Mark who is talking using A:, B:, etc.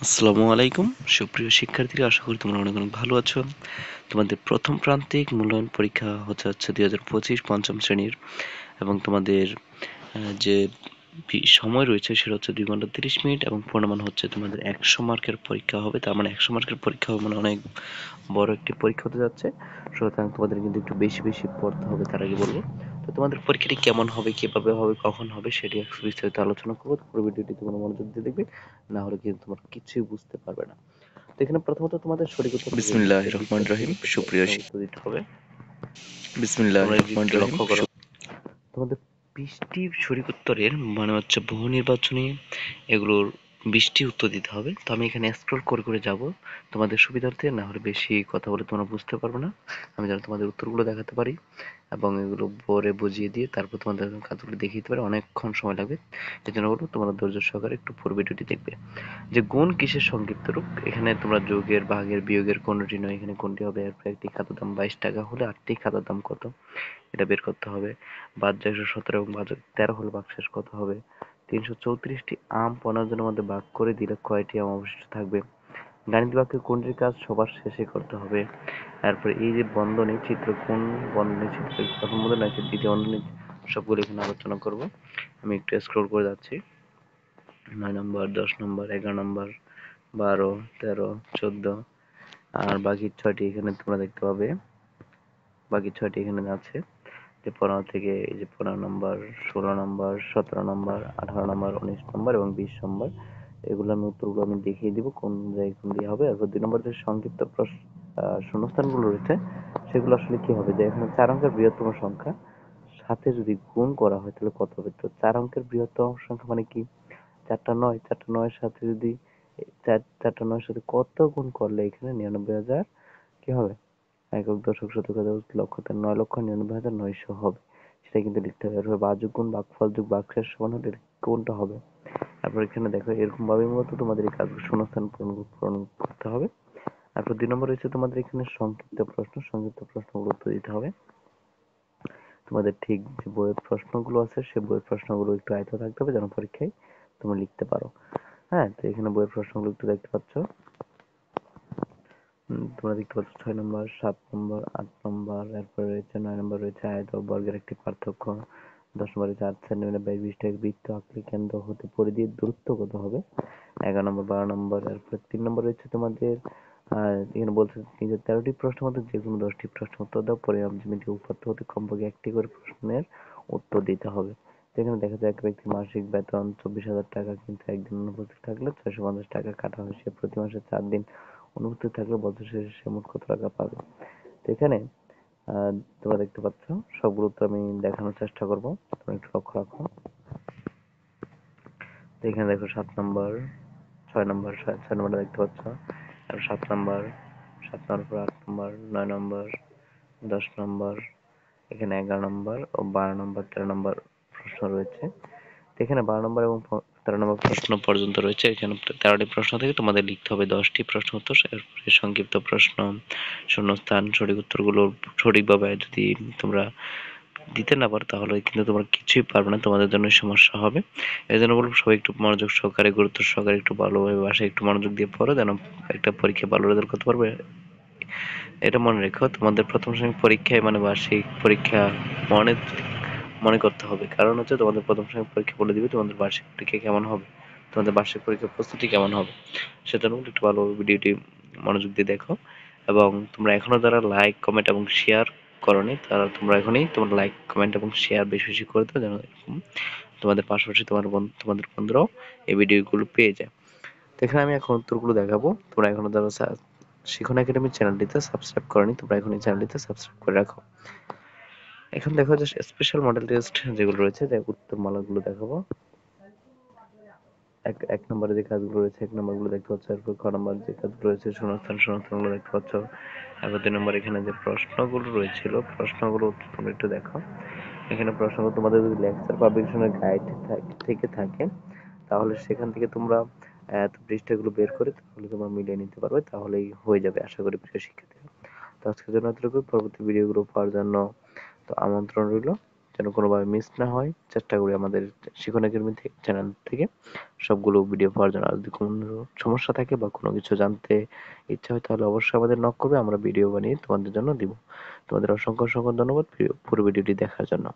A: আসসালামু আলাইকুম সুপ্রিয় শিক্ষার্থীরা, আশা করি তোমরা অনেক অনেক ভালো আছো। তোমাদের প্রথম প্রান্তিক মূল্যায়ন পরীক্ষা হচ্ছে 2025 পঞ্চম শ্রেণীর, এবং তোমাদের যে সময় রয়েছে সেটা হচ্ছে 2 ঘন্টা 30 মিনিট, এবং পূর্ণমান হচ্ছে তোমাদের 100 মার্কের পরীক্ষা হবে। তার মানে 100 মার্কের পরীক্ষা হবে মানে অনেক বড় একটি পরীক্ষা হতে যাচ্ছে। সুতরাং তোমাদের কিন্তু একটু বেশি বেশি পড়তে হবে, তার আগে বলবো। তো তোমাদের পরীক্ষাটি কেমন হবে, কিভাবে হবে, কখন হবে সেটি একটু বিস্তারিত আলোচনা করবো। পুরো ভিডিওটি তোমরা মনোযোগ দিয়ে দেখবে, না হলে কিন্তু তোমরা কিছুই বুঝতে পারবে না। তো এখানে প্রথমত তোমাদের সঠিক উত্তর দিবে, বিসমিল্লাহির
B: 20টা
A: রহমানির
B: সঠিক
A: রহিম।
B: উত্তর
A: সুপ্রিয়
B: প্রশ্নের উত্তর দিতে হবে। তোমরা
A: বিসমিল্লাহির
B: একটু
A: রহমানির রহিম।
B: লক্ষ্য করো, তোমাদের 20টি সঠিক উত্তরের মানে হচ্ছে বহু নির্বাচনী এগুলোর 20টি উত্তর দিতে হবে। তো আমি এখানে স্ক্রল করে করে যাব তোমাদের সুবিধার্থে, না হলে বেশি কথা বলে তোমরা বুঝতে পারবে না। আমি যেন তোমাদের উত্তরগুলো দেখাতে পারি এবং এগুলো পরে বুঝিয়ে দিয়ে তারপর তোমাদের কাজগুলো দেখিয়ে দিতে পারি, অনেকক্ষণ সময় লাগবে। এই জন্য বলবো তোমরা ধৈর্য সহকারে একটু পুরো ভিডিওটি দেখবে। যে গুণ কিসের সংক্ষিপ্ত রূপ, এখানে তোমরা যোগের, ভাগের, বিয়োগের কোনটি নয়, এখানে কোনটি হবে। এরপর একটি খাতার দাম 22 টাকা হলে 8টি খাতার দাম কত, এটা বের করতে হবে। ভাজ্য 117 এবং ভাজ্য 13 হলে ভাগশেষ কত হবে। 334টি আম 15 জনের মধ্যে ভাগ করে দিলে কয়টি আম অবশিষ্ট থাকবে। গাণিতিক বাক্যে কোনটির কাজ সবার শেষে করতে হবে। তারপরে এই যে বন্ধনী চিত্র, কোন বন্ধনী চিত্র প্রথম বন্ধনী আছে দ্বিতীয় বন্ধনী, সবগুলো এখানে আলোচনা করব। আমি একটু স্ক্রল করে যাচ্ছি। 9 নম্বর, 10 নম্বর, 11 নম্বর, 12, 13, 14, আর বাকি 6টি এখানে তোমরা দেখতে পাবে। বাকি 6টি এখানে আছে, যে 15 থেকে এই যে 15 নম্বর, 16 নম্বর, 17 নম্বর, 18 নম্বর, 19 নম্বর এবং 20 নম্বর। এগুলো আমি উত্তরগুলো আমি দেখিয়ে দিব কোন জায়গায় কোন দিয়ে হবে। আর 2 নম্বর যে সংক্ষিপ্ত শূন্যস্থানগুলো রয়েছে সেগুলো আসলে কি হবে, যে এখানে 4 অঙ্কের বৃহত্তম সংখ্যা সাথে যদি গুণ করা হয় তাহলে কত হবে। তো 4 অঙ্কের বৃহত্তম সংখ্যা মানে কি, 4টা 9, 4টা 9 এর সাথে যদি 4টা 9 এর সাথে কত গুণ করলে এখানে 99,000 কি হবে, একক, দশক, শতক, হাজার, লক্ষ, 9,99,900 হবে। সেটা কিন্তু লিখতে হবে। এরপর ভাজ্য গুণ ভাগফল যোগ ভাগশেষ সমান হলে কোনটা হবে। তারপর এখানে দেখো এরকম ভাবে মূলত তোমাদের এই কাজগুলো শূন্যস্থান পূরণ করতে হবে। তারপর 2 নম্বর হচ্ছে তোমাদের এখানে সংক্ষিপ্ত প্রশ্ন, সংক্ষিপ্ত প্রশ্নগুলো উত্তর দিতে হবে। তোমাদের ঠিক যে বইয়ের প্রশ্নগুলো আছে সেই বইয়ের প্রশ্নগুলো একটু আয়ত্ত থাকতে হবে যেন পরীক্ষায় তোমরা লিখতে পারো। হ্যাঁ, তো এখানে বইয়ের প্রশ্নগুলো একটু দেখতে পাচ্ছ। তোমরা দেখতে পাচ্ছ 6 নম্বর, 7 নম্বর, 8 নম্বর, এরপরে রয়েছে 9 নম্বর রয়েছে আয়ত ও বর্গের একটি পার্থক্য। 10 নম্বরে 4 সেন্টিমিটার বাই 20 টাকা বৃত্ত আঁকলে কেন্দ্র হতে পরিধির দূরত্ব কত হবে। 11 নম্বর, 12 নম্বর, এরপরে 3 নম্বর রয়েছে তোমাদের এখানে বলছে যে 13টি প্রশ্নের মধ্যে যে কোনো 10টি প্রশ্নের উত্তর দাও, পরিমাপ জ্যামিতি উপাত্ত হতে কমপক্ষে একটি করে প্রশ্নের উত্তর দিতে হবে। এখানে দেখা যায় এক ব্যক্তির মাসিক বেতন 24,000 টাকা, কিন্তু একদিন অনুপস্থিত থাকলে 650 টাকা কাটা হয়। সে প্রতি মাসে 4 দিন অনুপস্থিত থাকলে বছর শেষে সে মোট কত টাকা পাবে। তো এখানে তোমরা দেখতে পাচ্ছ সবগুলো তো আমি দেখানোর চেষ্টা করব, তোমরা একটু লক্ষ্য রাখো। তো এখানে দেখো 7 নম্বর, 6 নম্বর, 6 নম্বরটা দেখতে পাচ্ছ, আর 7 নম্বর, 7 নম্বর পর 8 নম্বর, 9 নম্বর, 10 নম্বর, এখানে 11 নম্বর ও 12 নম্বর, 13 নম্বর প্রশ্ন রয়েছে। এখানে 12 নম্বর এবং 13 নম্বর প্রশ্ন পর্যন্ত রয়েছে। এখানে 13টি প্রশ্ন থেকে তোমাদের লিখতে হবে 10টি প্রশ্ন উত্তর। এরপরে সংক্ষিপ্ত প্রশ্ন, শূন্যস্থান, সঠিক উত্তরগুলো সঠিকভাবে যদি তোমরা দিতে না পারো তাহলে কিন্তু তোমরা কিছুই পারবে না, তোমাদের জন্য সমস্যা হবে। এই জন্য বলবো সবাই একটু মনোযোগ সহকারে, গুরুত্ব সহকারে একটু ভালোভাবে বাসায় একটু মনোযোগ দিয়ে পড়ো, যেন একটা পরীক্ষা ভালো রেজাল্ট করতে পারবে। এটা মনে রেখো, তোমাদের প্রথম শ্রেণীর পরীক্ষায় মানে বার্ষিক পরীক্ষা মনে মনে করতে হবে। কারণ হচ্ছে তোমাদের প্রথম শ্রেণীর পরীক্ষা বলে দিবে তোমাদের বার্ষিক পরীক্ষা কেমন হবে, তোমাদের বার্ষিক পরীক্ষার প্রস্তুতি কেমন হবে। সেজন্য একটু ভালোভাবে ভিডিওটি মনোযোগ দিয়ে দেখো। এবং তোমরা এখনো যারা লাইক, কমেন্ট এবং শেয়ার করোনি, তারা তোমরা এখনই তোমার লাইক, কমেন্ট এবং শেয়ার বেশি বেশি করে দাও, যেন এরকম তোমাদের পাশাপাশি তোমাদের বন্ধুরাও এই ভিডিওগুলো পেয়ে যায়। তো এখানে আমি এখন উত্তরগুলো দেখাবো। তোমরা এখনো যারা শিখন একাডেমি চ্যানেলটিতে সাবস্ক্রাইব করোনি, তোমরা এখন এই চ্যানেলটিতে সাবস্ক্রাইব করে রাখো। এখন দেখো যে স্পেশাল মডেল টেস্ট যেগুলো রয়েছে, যে উত্তরমালাগুলো দেখাবো। এক নম্বরে যে কাজগুলো রয়েছে, 1 নম্বরগুলো দেখতে পাচ্ছ। এরপর খ নম্বর যে কাজগুলো রয়েছে, শূন্যস্থানগুলো দেখতে পাচ্ছ। এরপর 2 নম্বর এখানে যে প্রশ্নগুলো রয়েছিল, প্রশ্নগুলো তোমরা একটু দেখো। এখানে প্রশ্নগুলো তোমাদের যদি লেকচার পাবলিকেশনের গাইড থেকে থাকে তাহলে সেখান থেকে তোমরা পৃষ্ঠাগুলো বের করে তাহলে তোমরা মিলিয়ে নিতে পারবে, তাহলেই হয়ে যাবে আশা করি প্রিয় শিক্ষার্থীরা। তো আজকের জন্য এতটুকু। পরবর্তী ভিডিওগুলো পাওয়ার জন্য তো আমন্ত্রণ রইল। যেন কোনোভাবে মিস না হয়, চেষ্টা করি আমাদের শিখন একাডেমি চ্যানেল থেকে সবগুলো ভিডিও পাওয়ার জন্য। আর যদি কোনো সমস্যা থাকে বা কোনো কিছু জানতে ইচ্ছা হয় তাহলে অবশ্যই আমাদের নক করবে, আমরা ভিডিও বানিয়ে তোমাদের জন্য দিব। তোমাদের অসংখ্য অসংখ্য ধন্যবাদ পুরো ভিডিওটি দেখার জন্য।